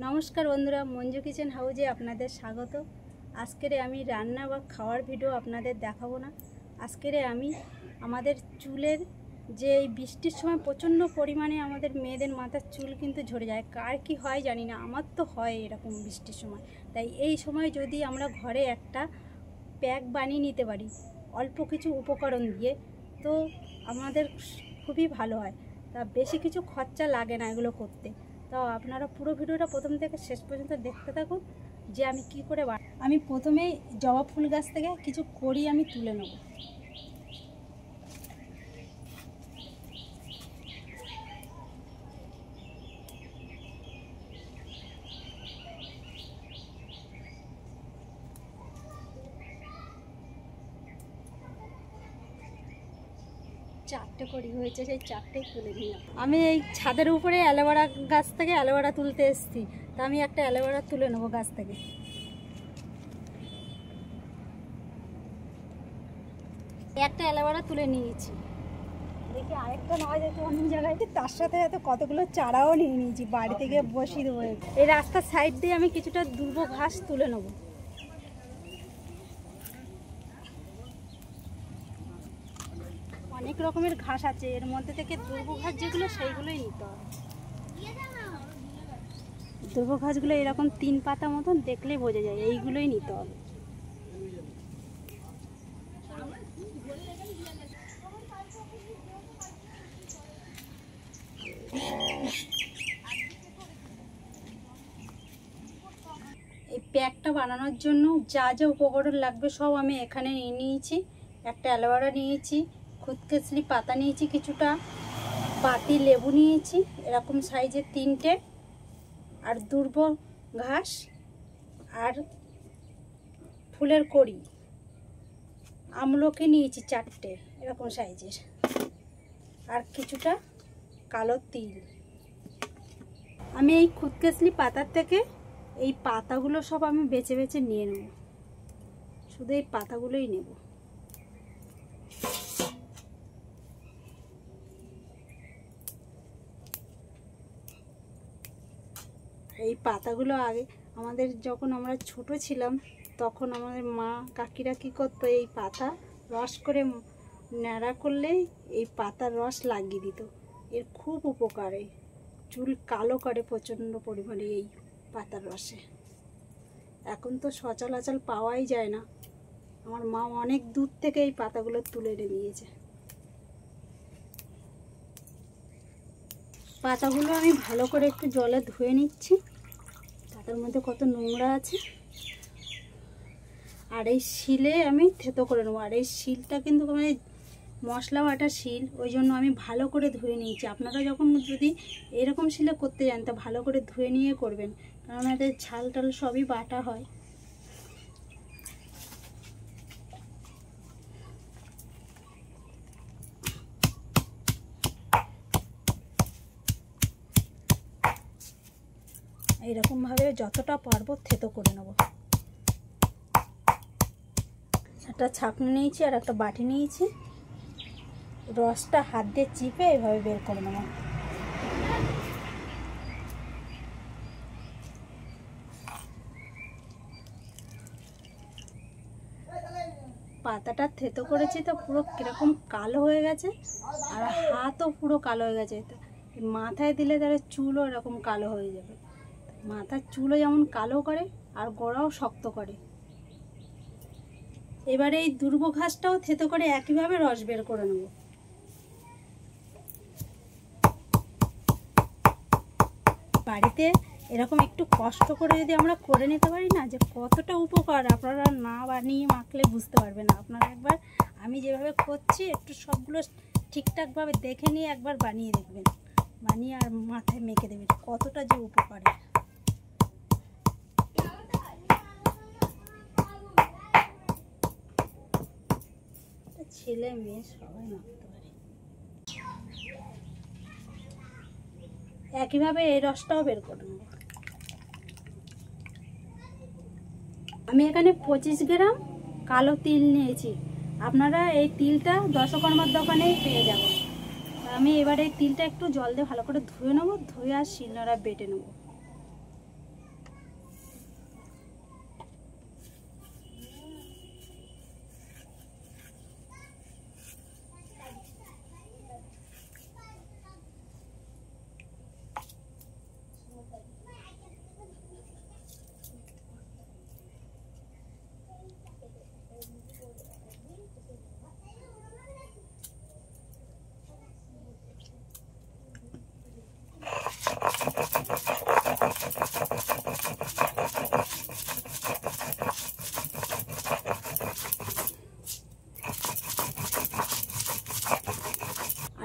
নমস্কার বন্ধুরা, মঞ্জু কিচেন হাউজে আপনাদের স্বাগত। আজকের আমি রান্না বা খাওয়ার ভিডিও আপনাদের দেখাবো না। আজকের আমি আমাদের চুলের যে এই বৃষ্টির সময় প্রচণ্ড পরিমাণে আমাদের মেয়েদের মাথার চুল কিন্তু ঝরে যায়। কার কি হয় জানি না, আমার তো হয় এরকম বৃষ্টির সময়। তাই এই সময় যদি আমরা ঘরে একটা প্যাক বানিয়ে নিতে পারি অল্প কিছু উপকরণ দিয়ে, তো আমাদের খুবই ভালো হয়। তা বেশি কিছু খরচা লাগে না এগুলো করতে। তো আপনারা পুরো ভিডিওটা প্রথম থেকে শেষ পর্যন্ত দেখতে থাকুন যে আমি কি করে আমি প্রথমেই জবা ফুল গাছ থেকে কিছু কড়ি আমি তুলে নেব। চারটে কড়ি হয়েছে, সেই চারটেই তুলে নিলাম। আমি এই ছাদের উপরে অ্যালোভেরা গাছ থেকে অ্যালোভেরা তুলতে এসেছি, তা আমি একটা অ্যালোভেরা তুলে নেবো গাছ থেকে। একটা অ্যালোভেরা তুলে নিয়েছি, দেখি আরেকটা নেওয়া যেত অন্য জায়গায়। তার সাথে সাথে কতগুলো চারাও নিয়ে নিয়েছি, বাড়ি থেকে বসিয়ে দেবো। এই রাস্তার সাইড দিয়ে আমি কিছুটা দুর্ব ঘাস তুলে নেবো। অনেক রকমের ঘাস আছে, এর মধ্যে থেকে দুর্ব ঘাস যেগুলো সেইগুলোই নিতে হবে। দুর্ব ঘাসগুলো এরকম 3 পাতা মতন দেখলেই বোঝা যায়, এইগুলোই নিতে হবে। এই প্যাকটা বানানোর জন্য যা যা উপকরণ লাগবে সব আমি এখানে নিয়ে নিয়েছি। একটা অ্যালোভেরা নিয়েছি, খুদকেশলি পাতা নিয়েছি কিছুটা, পাতি লেবু নিয়েছি এরকম সাইজের 3টে, আর দুর্ব ঘাস আর ফুলের কড়ি, আমলকি নিয়েছি 4টে এরকম সাইজের, আর কিছুটা কালো তিল। আমি এই খুদকেশলি পাতার থেকে এই পাতাগুলো সব আমি বেছে বেছে নিয়ে নেব, শুধু এই পাতাগুলোই নেব। এই পাতাগুলো আগে আমাদের যখন আমরা ছোট ছিলাম তখন আমাদের মা কাকিরা কী করতো, এই পাতা রস করে ন্যাড়া করলে এই পাতার রস লাগিয়ে দিত। এর খুব উপকার, চুল কালো করে প্রচণ্ড পরিমাণে এই পাতার রসে। এখন তো সচরাচর পাওয়াই যায় না, আমার মা অনেক দূর থেকে এই পাতাগুলো তুলে এনে দিয়েছে। পাতাগুলো আমি ভালো করে একটু জলে ধুয়ে নিচ্ছি, পাতার মধ্যে কত নোংরা আছে। আর এই শিলে আমি থেতো করে নেবো। আর এই শিলটা কিন্তু মানে মশলা বাটা শিল, ওই জন্য আমি ভালো করে ধুয়ে নিয়েছি। আপনারা যখন যদি এরকম শিলে করতে যান তা ভালো করে ধুয়ে নিয়ে করবেন, কারণ এদের ছাল টাল সবই বাটা হয়। এইরকমভাবে যতটা পারবো থেতো করে নেব। একটা ছাঁকনি নিয়েছি আর একটা বাটি নিয়েছি, রসটা হাত দিয়ে চিপে এইভাবে বের করে নেব। পাতাটা থেতো করেছি তো পুরো কিরকম কালো হয়ে গেছে, আর হাতও পুরো কালো হয়ে গেছে। মাথায় দিলে তাহলে চুলও এরকম কালো হয়ে যাবে। মাথার চুলও যেমন কালো করে আর গোড়াও শক্ত করে। এবারে এই দুর্ব ঘাসটাও থেতো করে একইভাবে রস বের করে নেব। বাড়িতে এরকম একটু কষ্ট করে যদি আমরা করে নিতে পারি না, যে কতটা উপকার, আপনারা না বানিয়ে মাখলে বুঝতে পারবেন না। আপনারা একবার আমি যেভাবে করছি একটু সবগুলো ঠিকঠাকভাবে দেখে নিয়ে একবার বানিয়ে দেখবেন, বানিয়ে আর মাথায় মেখে দেবেন, কতটা যে উপকারী। ছেলে মেয়ে সবাই মাখতে পারে। একইভাবে এই রসটাও বের করে নেব। আমি এখানে 25 গ্রাম কালো তিল নিয়েছি। আপনারা এই তিলটা দশকর্মার দোকানেই পেয়ে যাবেন। আমি এবার এই তিলটা একটু জল দিয়ে ভালো করে ধুয়ে নেবো, ধুয়ে আর শিলনোড়ায় বেটে নেব।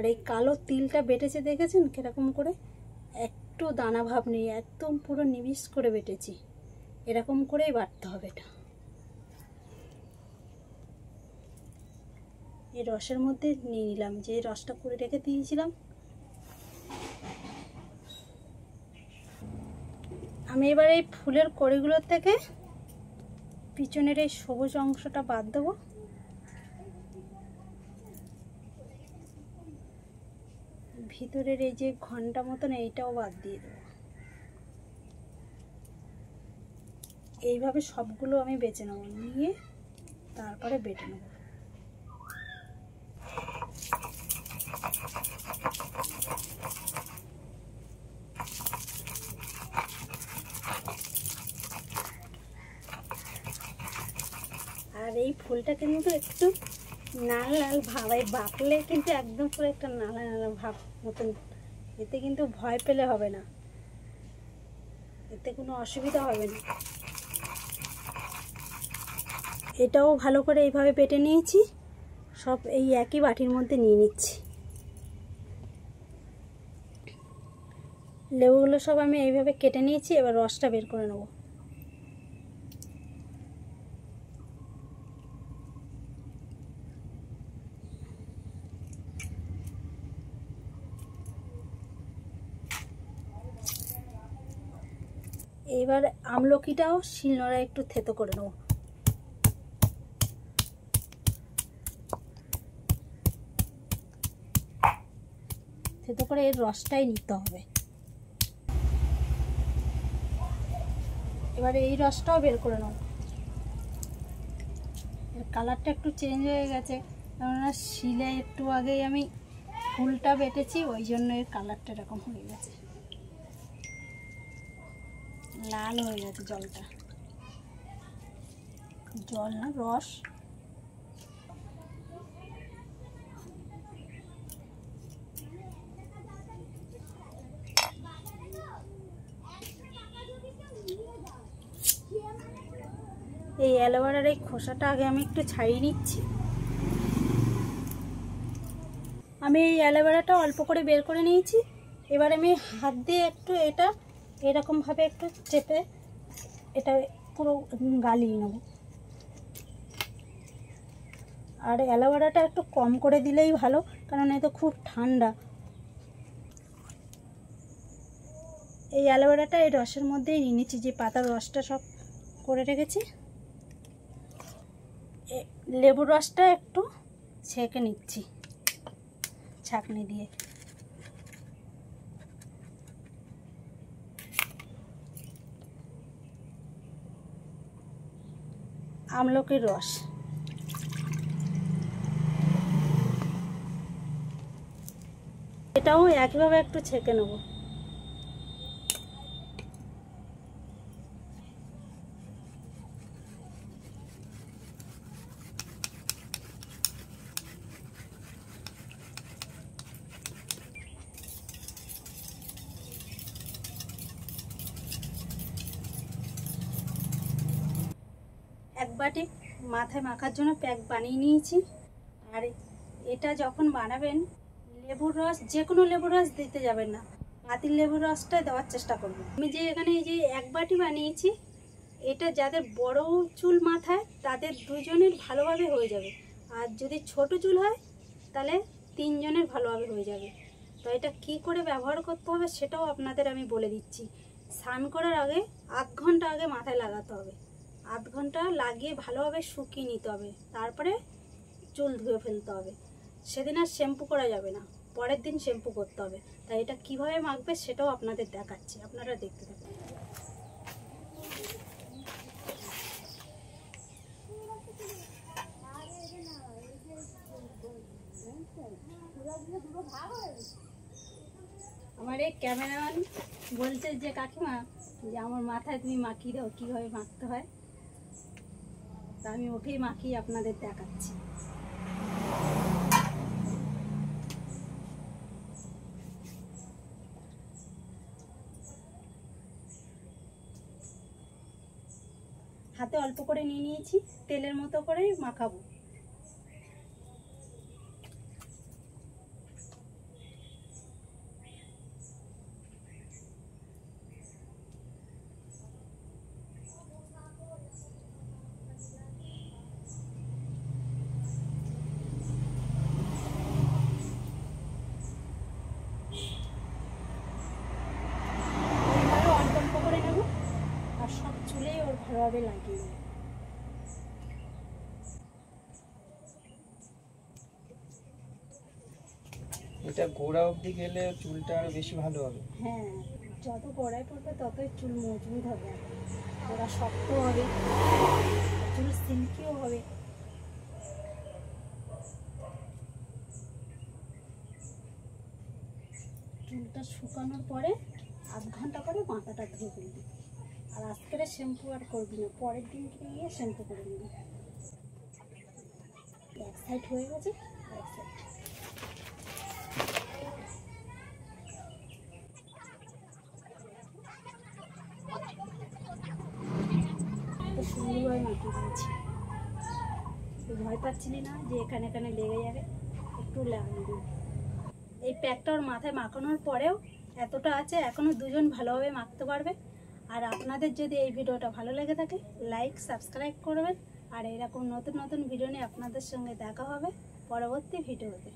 এই কালো তিলটা বেটেছে দেখেছেন কিরকম করে, একটু দানা ভাব নেই, একদম পুরো নিবিড় করে বেটেছি। এরকম করেই বাটতে হবে এটা। এই রসের মধ্যে নিয়ে নিলাম, যে রসটা করে রেখে দিয়েছিলাম। আমি এবার এই ফুলের কড়িগুলোর থেকে পিছনের এই সবুজ অংশটা বাদ দেবো। ভিতরের এই যে ঘন্টা মতন এইটাও বাদ দিয়ে দেবো। এইভাবে সবগুলো আমি বেছে নেব, নিয়ে তারপরে বেটে নেব। আর এই ফুলটা কিন্তু একটু লাল লাল ভাব, এই বাটলে কিন্তু একদম পুরো একটা নালা নালা ভাব মতন। এতে কিন্তু ভয় পেলে হবে না, এতে কোনো অসুবিধা হবে না। এটাও ভালো করে এইভাবে বেটে নিয়েছি, সব এই একই বাটির মধ্যে নিয়ে নিচ্ছি। লেবুগুলো সব আমি এইভাবে কেটে নিয়েছি, এবার রসটা বের করে নেব। এবার আমলকিটাও শিলনোড়ায় একটু থেতো করে নেব। থেতো করে এর রসটাই নিতে হবে। এবারে এই রসটাও বের করে নেব। এর কালারটা একটু চেঞ্জ হয়ে গেছে, কেননা শিলে একটু আগেই আমি ফুলটা বেটেছি, ওই জন্য এর কালারটা এরকম হয়ে গেছে, লাল হয়ে গেছে জলটা। জল না, রস। এই অ্যালোভেরার এই খোসাটা আগে আমি একটু ছাড়িয়ে নিচ্ছি। আমি এই অ্যালোভেরাটা অল্প করে বের করে নিয়েছি। এবার আমি হাত দিয়ে একটু এটা এরকমভাবে একটু চেপে এটা পুরো গালিয়ে নেব। আর অ্যালোভেরাটা একটু কম করে দিলেই ভালো, কারণ এটা খুব ঠান্ডা। এই অ্যালোভেরাটা এই রসের মধ্যেই নিয়ে নিচ্ছি, যে পাতার রসটা সব করে রেখেছি। লেবুর রসটা একটু ছেঁকে নিচ্ছি ছাঁকনি দিয়ে। আমলকির রস, এটাও একইভাবে একটু ছেঁকে নেব। এক বাটি মাথায় মাখার জন্য প্যাক বানিয়ে নিয়েছি। আর এটা যখন বানাবেন, লেবুর রস, যে কোনো লেবুর রস দিতে যাবেন না, পাতিল লেবুর রসটা দেওয়ার চেষ্টা করবেন। আমি যে এখানে এই যে এক বাটি বানিয়েছি, এটা যাদের বড় চুল মাথায় তাদের দুজনের ভালোভাবে হয়ে যাবে, আর যদি ছোট চুল হয় তাহলে তিনজনের ভালোভাবে হয়ে যাবে। তো এটা কি করে ব্যবহার করতে হবে সেটাও আপনাদের আমি বলে দিচ্ছি। স্নান করার আগে আধ ঘন্টা আগে মাথায় লাগাতে হবে, আধ ঘন্টা লাগিয়ে ভালোভাবে শুকিয়ে নিতে হবে, তারপরে চুল ধুয়ে ফেলতে হবে। সেদিন আর শ্যাম্পু করা যাবে না, পরের দিন শ্যাম্পু করতে হবে। তাই এটা কিভাবে মাখবে সেটাও আপনাদের দেখাচ্ছি, আপনারা দেখতে থাকুন। আমার এই ক্যামেরাম্যান বলছে যে কাকিমা, যে আমার মাথায় তুমি মাখিয়ে দাও কীভাবে মাখতে হয়। তা আমি ওকেই মাখিয়ে আপনাদের দেখাচ্ছি। হাতে অল্প করে নিয়ে নিয়েছি, তেলের মতো করে মাখাবো। ভালোভাবে লাগিয়ে নেব। এটা গোড়া অবধি গেলে চুলটা আরো বেশি ভালো হবে। হ্যাঁ, যত গোড়ায় পড়বে ততই চুল মজবুত হবে, গোড়া শক্ত হবে, চুল সিল্কিও হবে। চুলটা শুকানোর পরে আধ ঘন্টা পরে মাথাটা ধুয়ে ফেলবি। আর আজকের শ্যাম্পু আর করবি না, পরের দিনকে গিয়ে শ্যাম্পু করে নিবি। এক সাইড হয়ে গেছে, এক সাইড। সুন্দরভাবে মাখিয়ে দিয়েছি। তুই ভয় পাচ্ছিলি না যে এখানে এখানে লেগে যাবে? একটু লাগিয়ে দিই। এই প্যাকটা ওর মাথায় মাখানোর পরেও এতটা আছে, এখনও দুজন ভালোভাবে মাখতে পারবে। আর আপনাদের যদি এই ভিডিওটা ভালো লেগে থাকে, লাইক সাবস্ক্রাইব করবেন। আর এরকম নতুন নতুন ভিডিও নিয়ে আপনাদের সঙ্গে দেখা হবে পরবর্তী ভিডিওতে।